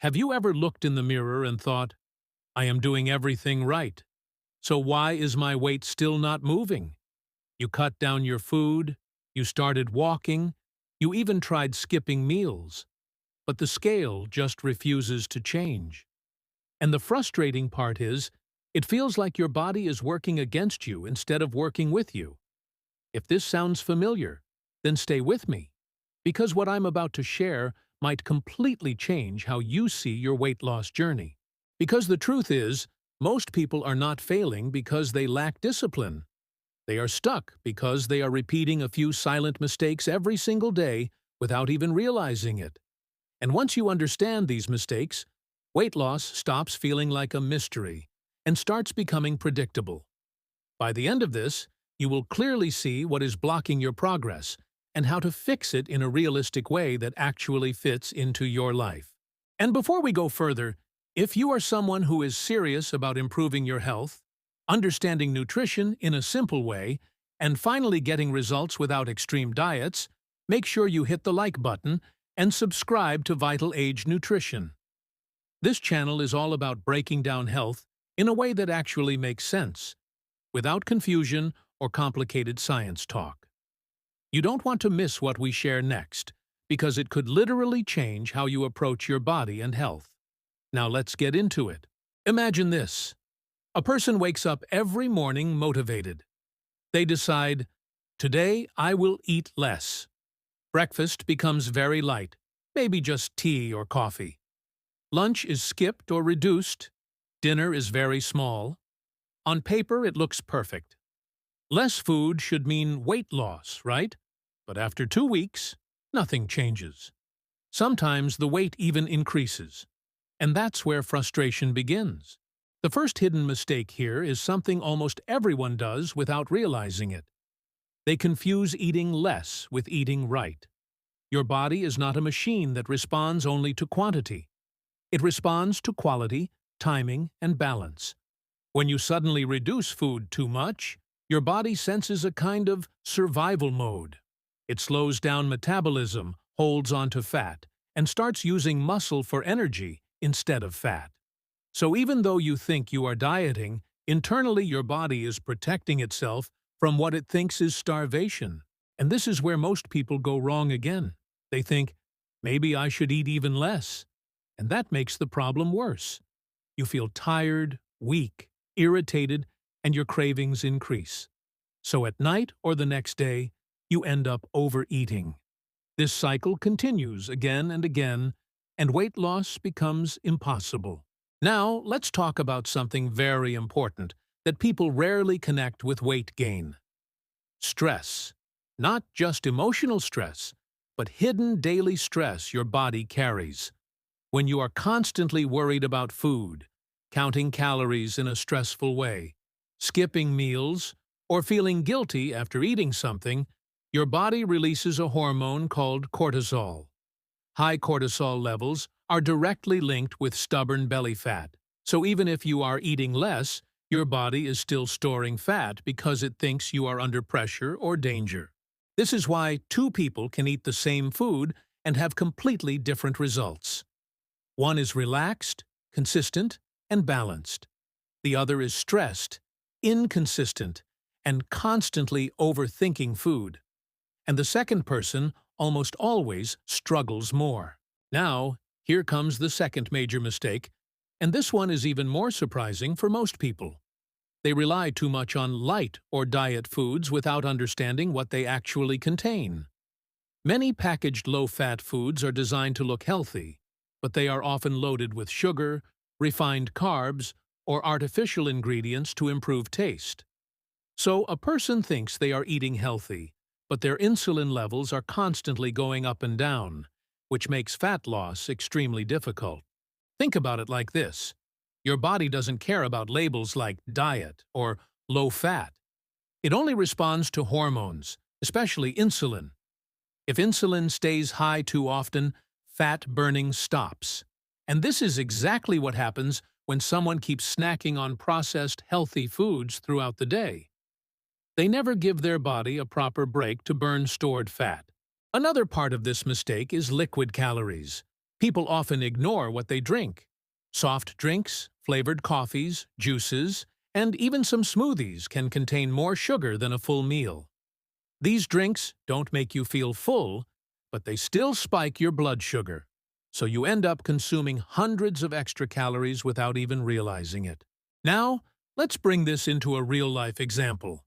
Have you ever looked in the mirror and thought, I am doing everything right, so why is my weight still not moving? You cut down your food, you started walking, you even tried skipping meals, but the scale just refuses to change. And the frustrating part is, it feels like your body is working against you instead of working with you. If this sounds familiar, then stay with me, because what I'm about to share might completely change how you see your weight loss journey. Because the truth is, most people are not failing because they lack discipline. They are stuck because they are repeating a few silent mistakes every single day without even realizing it. And once you understand these mistakes, weight loss stops feeling like a mystery and starts becoming predictable. By the end of this, you will clearly see what is blocking your progress and how to fix it in a realistic way that actually fits into your life. And before we go further, if you are someone who is serious about improving your health, understanding nutrition in a simple way, and finally getting results without extreme diets, make sure you hit the like button and subscribe to Vital Age Nutrition. This channel is all about breaking down health in a way that actually makes sense, without confusion or complicated science talk. You don't want to miss what we share next, because it could literally change how you approach your body and health. Now let's get into it. Imagine this. A person wakes up every morning motivated. They decide, today I will eat less. Breakfast becomes very light, maybe just tea or coffee. Lunch is skipped or reduced. Dinner is very small. On paper, it looks perfect. Less food should mean weight loss, right? But after 2 weeks, nothing changes. Sometimes the weight even increases. And that's where frustration begins. The first hidden mistake here is something almost everyone does without realizing it. They confuse eating less with eating right. Your body is not a machine that responds only to quantity. It responds to quality, timing, and balance. When you suddenly reduce food too much, your body senses a kind of survival mode. It slows down metabolism, holds onto fat, and starts using muscle for energy instead of fat. So even though you think you are dieting, internally your body is protecting itself from what it thinks is starvation. And this is where most people go wrong again. They think, maybe I should eat even less. And that makes the problem worse. You feel tired, weak, irritated, and your cravings increase. So at night or the next day, you end up overeating. This cycle continues again and again, and weight loss becomes impossible. Now, let's talk about something very important that people rarely connect with weight gain. Stress. Not just emotional stress, but hidden daily stress your body carries. When you are constantly worried about food, counting calories in a stressful way, skipping meals, or feeling guilty after eating something, your body releases a hormone called cortisol. High cortisol levels are directly linked with stubborn belly fat. So even if you are eating less, your body is still storing fat because it thinks you are under pressure or danger. This is why two people can eat the same food and have completely different results. One is relaxed, consistent, and balanced. The other is stressed, inconsistent, and constantly overthinking food. And the second person almost always struggles more. Now, here comes the second major mistake, and this one is even more surprising for most people. They rely too much on light or diet foods without understanding what they actually contain. Many packaged low-fat foods are designed to look healthy, but they are often loaded with sugar, refined carbs, or artificial ingredients to improve taste. So a person thinks they are eating healthy, but their insulin levels are constantly going up and down, which makes fat loss extremely difficult. Think about it like this. Your body doesn't care about labels like diet or low fat. It only responds to hormones, especially insulin. If insulin stays high too often, fat burning stops. And this is exactly what happens when someone keeps snacking on processed, healthy foods throughout the day. They never give their body a proper break to burn stored fat. Another part of this mistake is liquid calories. People often ignore what they drink. Soft drinks, flavored coffees, juices, and even some smoothies can contain more sugar than a full meal. These drinks don't make you feel full, but they still spike your blood sugar, so you end up consuming hundreds of extra calories without even realizing it. Now, let's bring this into a real-life example.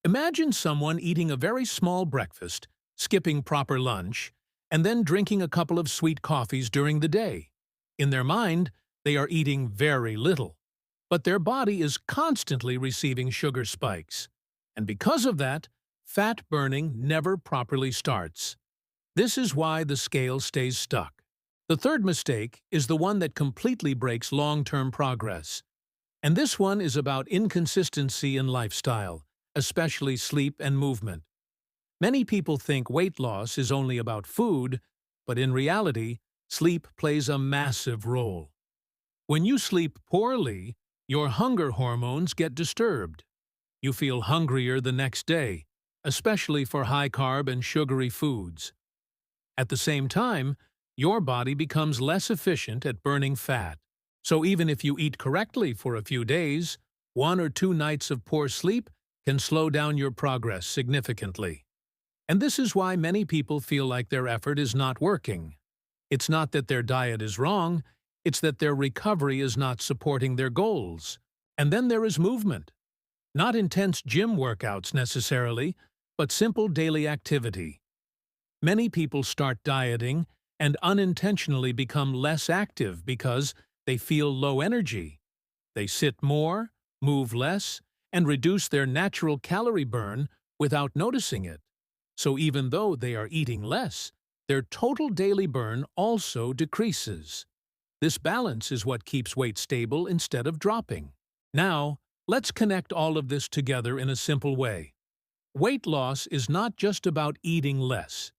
Imagine someone eating a very small breakfast, skipping proper lunch, and then drinking a couple of sweet coffees during the day. In their mind, they are eating very little, but their body is constantly receiving sugar spikes. And because of that, fat burning never properly starts. This is why the scale stays stuck. The third mistake is the one that completely breaks long-term progress. And this one is about inconsistency in lifestyle, especially sleep and movement. Many people think weight loss is only about food, but in reality, sleep plays a massive role. When you sleep poorly, your hunger hormones get disturbed. You feel hungrier the next day, especially for high-carb and sugary foods. At the same time, your body becomes less efficient at burning fat. So even if you eat correctly for a few days, 1 or 2 nights of poor sleep can slow down your progress significantly. And this is why many people feel like their effort is not working. It's not that their diet is wrong, it's that their recovery is not supporting their goals. And then there is movement. Not intense gym workouts necessarily, but simple daily activity. Many people start dieting and unintentionally become less active because they feel low energy. They sit more, move less, and reduce their natural calorie burn without noticing it. So even though they are eating less, their total daily burn also decreases. This balance is what keeps weight stable instead of dropping. Now, let's connect all of this together in a simple way. Weight loss is not just about eating less.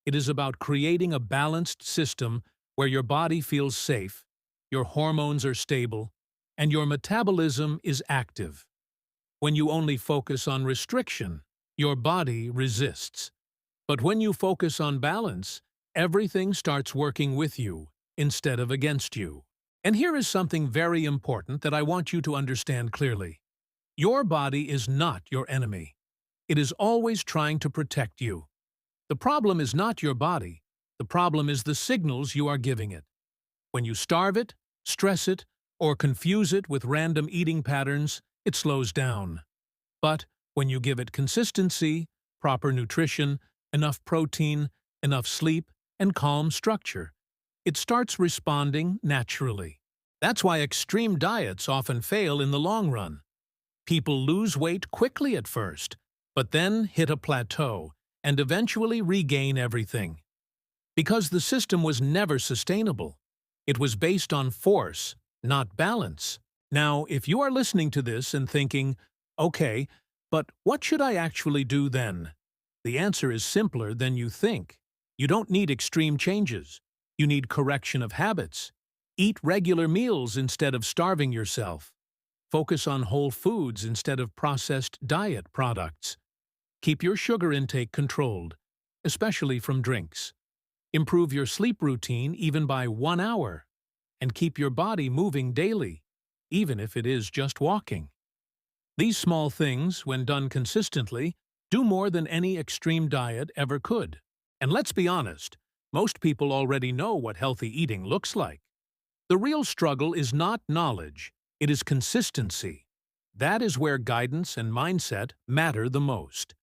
It is about creating a balanced system where your body feels safe, your hormones are stable, and your metabolism is active. When you only focus on restriction, your body resists. But when you focus on balance, everything starts working with you instead of against you. And here is something very important that I want you to understand clearly. Your body is not your enemy. It is always trying to protect you. The problem is not your body. The problem is the signals you are giving it. When you starve it, stress it, or confuse it with random eating patterns, it slows down. But when you give it consistency, proper nutrition, enough protein, enough sleep, and calm structure, it starts responding naturally. That's why extreme diets often fail in the long run. People lose weight quickly at first, but then hit a plateau and eventually regain everything. Because the system was never sustainable. It was based on force, not balance. Now, if you are listening to this and thinking, okay, but what should I actually do then? The answer is simpler than you think. You don't need extreme changes. You need correction of habits. Eat regular meals instead of starving yourself. Focus on whole foods instead of processed diet products. Keep your sugar intake controlled, especially from drinks. Improve your sleep routine even by 1 hour. And keep your body moving daily, even if it is just walking. These small things, when done consistently, do more than any extreme diet ever could. And let's be honest, most people already know what healthy eating looks like. The real struggle is not knowledge, it is consistency. That is where guidance and mindset matter the most.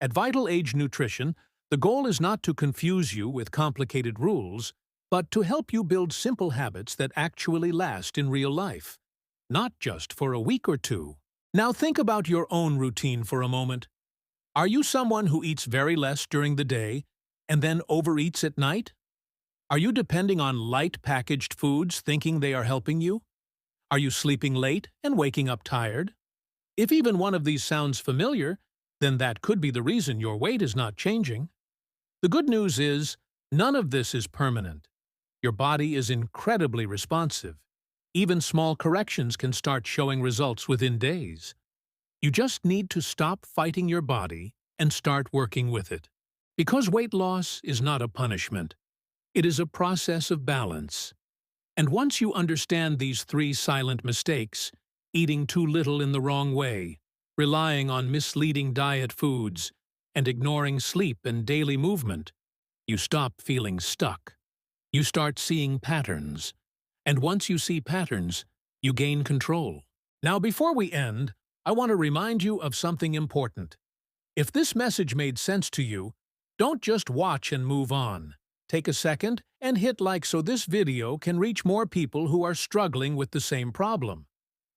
At Vital Age Nutrition, the goal is not to confuse you with complicated rules, but to help you build simple habits that actually last in real life, not just for a week or two. Now think about your own routine for a moment. Are you someone who eats very less during the day and then overeats at night? Are you depending on light packaged foods thinking they are helping you? Are you sleeping late and waking up tired? If even one of these sounds familiar, then that could be the reason your weight is not changing. The good news is, none of this is permanent. Your body is incredibly responsive. Even small corrections can start showing results within days. You just need to stop fighting your body and start working with it. Because weight loss is not a punishment. It is a process of balance. And once you understand these three silent mistakes, eating too little in the wrong way, relying on misleading diet foods, and ignoring sleep and daily movement, you stop feeling stuck. You start seeing patterns. And once you see patterns, you gain control. Now, before we end, I want to remind you of something important. If this message made sense to you, don't just watch and move on. Take a second and hit like so this video can reach more people who are struggling with the same problem.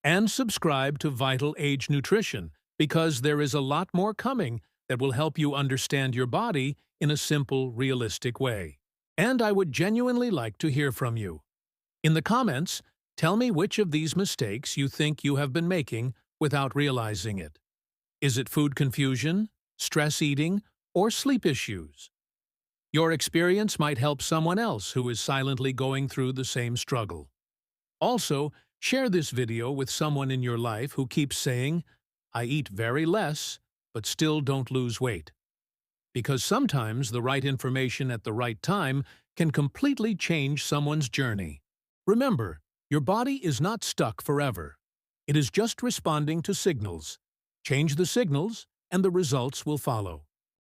And subscribe to Vital Age Nutrition, because there is a lot more coming that will help you understand your body in a simple, realistic way. And I would genuinely like to hear from you. In the comments, tell me which of these mistakes you think you have been making without realizing it. Is it food confusion, stress eating, or sleep issues? Your experience might help someone else who is silently going through the same struggle. Also, share this video with someone in your life who keeps saying, "I eat very less, but still don't lose weight." Because sometimes the right information at the right time can completely change someone's journey. Remember, your body is not stuck forever. It is just responding to signals. Change the signals, and the results will follow.